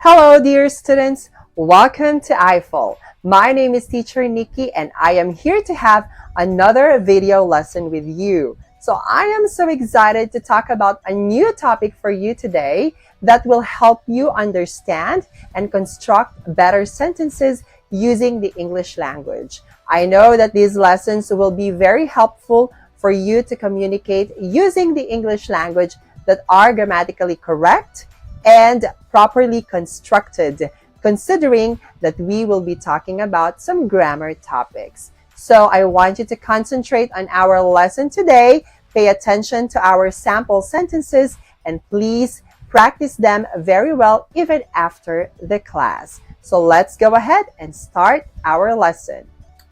Hello, dear students. Welcome to I-Fal. My name is Teacher Nikki, and I am here to have another video lesson with you. So I am so excited to talk about a new topic for you today that will help you understand and construct better sentences using the English language. I know that these lessons will be very helpful for you to communicate using the English language that are grammatically correct and properly constructed, considering that we will be talking about some grammar topics. So I want you to concentrate on our lesson today, pay attention to our sample sentences, and please practice them very well even after the class. So let's go ahead and start our lesson.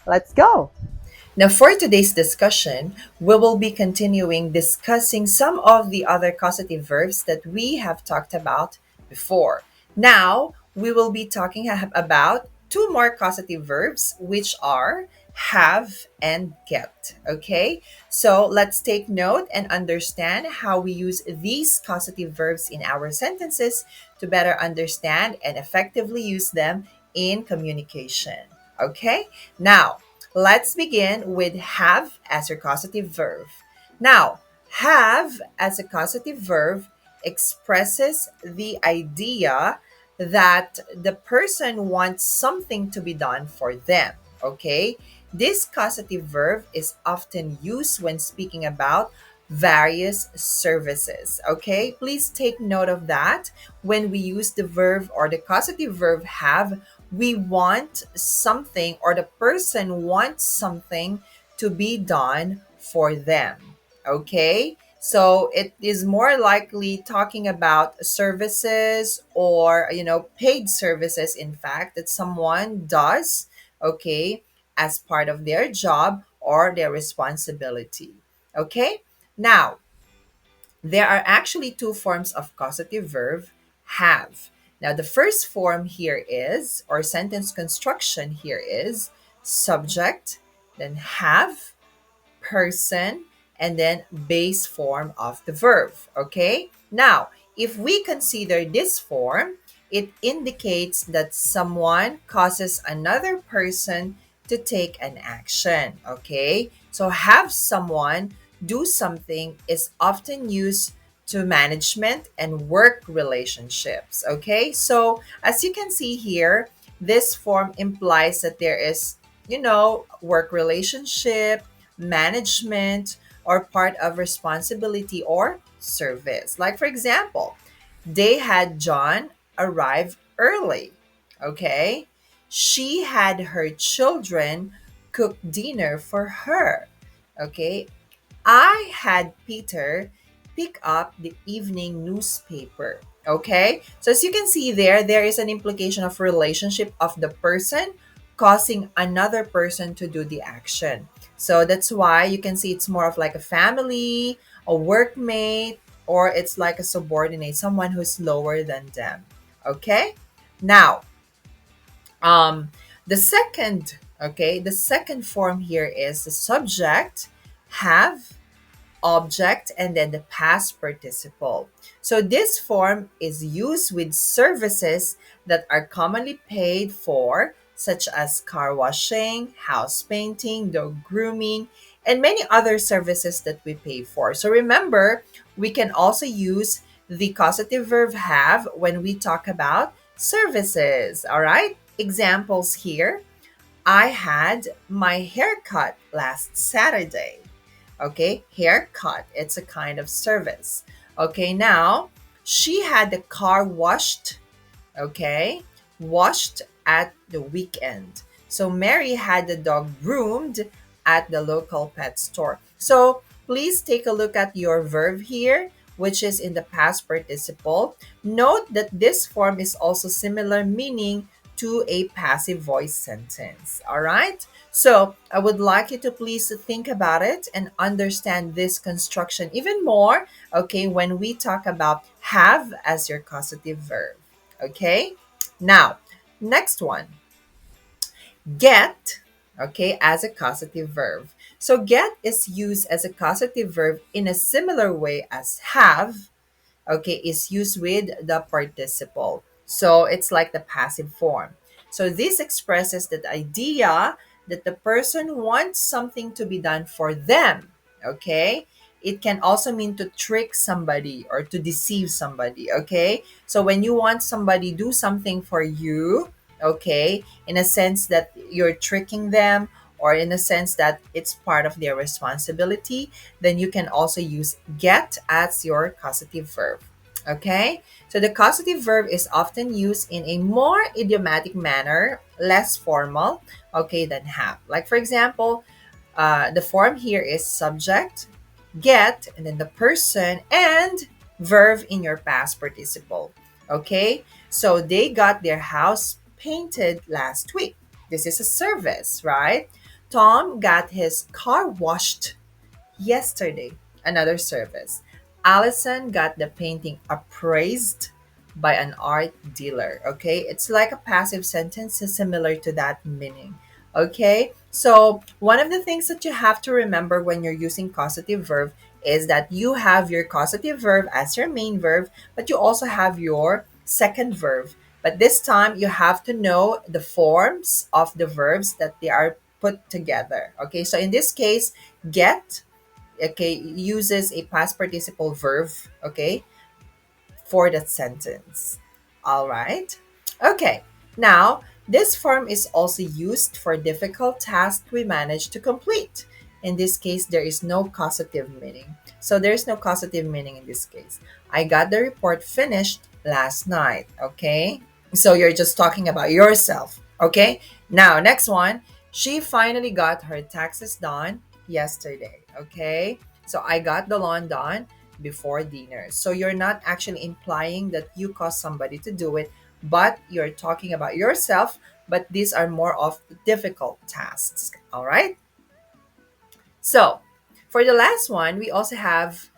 Let's go. Now, for today's discussion, we will be continuing discussing some of the other causative verbs that we have talked about before. Now, we will be talking about two more causative verbs, which are have and get. Okay, so let's take note and understand how we use these causative verbs in our sentences to better understand and effectively use them in communication. Okay, now let's begin with have as your causative verb. Now, have as a causative verb expresses the idea that the person wants something to be done for them. Okay? This causative verb is often used when speaking about various services. Okay? Please take note of that. When we use the verb or the causative verb have, we want something or the person wants something to be done for them. Okay? So it is more likely talking about services or, paid services, in fact, that someone does, okay, as part of their job or their responsibility. Okay? Now, there are actually two forms of causative verb have. Now, the first form here is, or sentence construction here is, subject, then have, person, and then base form of the verb. Okay? Now, if we consider this form, it indicates that someone causes another person to take an action. Okay? So, have someone do something is often used to management and work relationships. Okay? So, as you can see here, this form implies that there is, work relationship, management, or part of responsibility or service. Like, for example, they had John arrive early. Okay. She had her children cook dinner for her. Okay. I had Peter pick up the evening newspaper. Okay? So as you can see there is an implication of relationship of the person causing another person to do the action. So that's why you can see it's more of like a family, a workmate, or it's like a subordinate, someone who's lower than them. Okay? Now, um, the second form here is the subject, have, object, and then the past participle. So this form is used with services that are commonly paid for, such as car washing, house painting, dog grooming, and many other services that we pay for. So remember, we can also use the causative verb have when we talk about services. All right? Examples here. I had my haircut last Saturday. Okay, haircut, it's a kind of service. Okay, now she had the car washed, okay, washed at the weekend. So Mary had the dog groomed at the local pet store. So please take a look at your verb here, which is in the past participle. Note that this form is also similar meaning to a passive voice sentence. All right? So I would like you to please think about it and understand this construction even more, okay, when we talk about have as your causative verb. Okay? Now, next one, get, okay, as a causative verb. So get is used as a causative verb in a similar way as have, okay, is used with the participle. So it's like the passive form. So this expresses the idea that the person wants something to be done for them. Okay? It can also mean to trick somebody or to deceive somebody. Okay? So when you want somebody do something for you, okay, in a sense that you're tricking them or in a sense that it's part of their responsibility, then you can also use get as your causative verb. Okay? So the causative verb is often used in a more idiomatic manner, less formal, okay, than have. Like for example, the form here is subject, get, and then the person and verb in your past participle. Okay, so they got their house painted last week. This is a service, right? Tom got his car washed yesterday. Another service. Allison got the painting appraised by an art dealer. Okay, it's like a passive sentence similar to that meaning. Okay, so one of the things that you have to remember when you're using causative verb is that you have your causative verb as your main verb, but you also have your second verb. But this time you have to know the forms of the verbs that they are put together. Okay, so in this case, get, okay, uses a past participle verb, okay, for that sentence. All right. Okay. Now, this form is also used for difficult tasks we manage to complete. In this case, there is no causative meaning. So there's no causative meaning in this case. I got the report finished last night. Okay. So you're just talking about yourself. Okay. Now, next one. She finally got her taxes done yesterday. Okay. So I got the lawn done before dinner. So you're not actually implying that you caused somebody to do it, but you're talking about yourself. But these are more of difficult tasks. All right. So, for the last one, we also have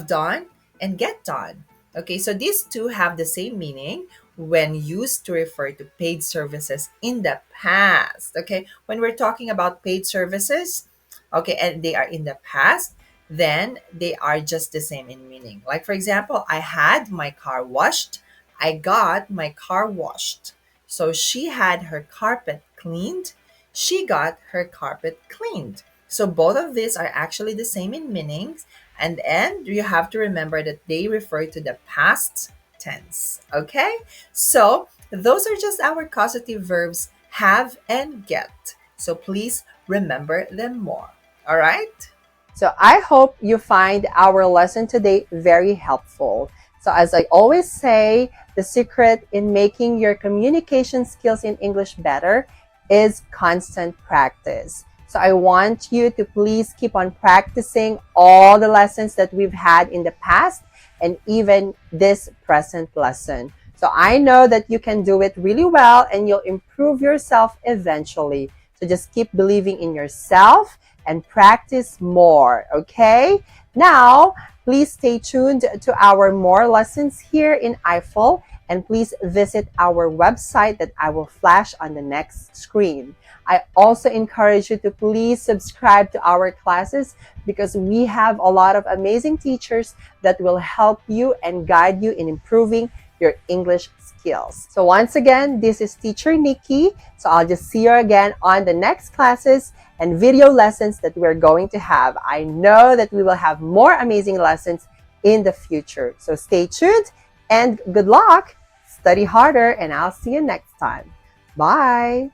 done and get done. Okay, so these two have the same meaning when used to refer to paid services in the past. Okay, when we're talking about paid services, okay, and they are in the past, then they are just the same in meaning. Like, for example, I had my car washed, I got my car washed. So she had her carpet cleaned, she got her carpet cleaned. So both of these are actually the same in meanings, and you have to remember that they refer to the past tense. Okay? So those are just our causative verbs have and get. So please remember them more. All right? So I hope you find our lesson today very helpful. So as I always say, the secret in making your communication skills in English better is constant practice. So I want you to please keep on practicing all the lessons that we've had in the past and even this present lesson. So I know that you can do it really well and you'll improve yourself eventually. So just keep believing in yourself and practice more, okay? Now, please stay tuned to our more lessons here in I-Fal, and please visit our website that I will flash on the next screen. I also encourage you to please subscribe to our classes because we have a lot of amazing teachers that will help you and guide you in improving your English skills. So once again, this is Teacher Nikki. So I'll just see you again on the next classes and video lessons that we're going to have. I know that we will have more amazing lessons in the future. So stay tuned and good luck. Study harder and I'll see you next time. Bye.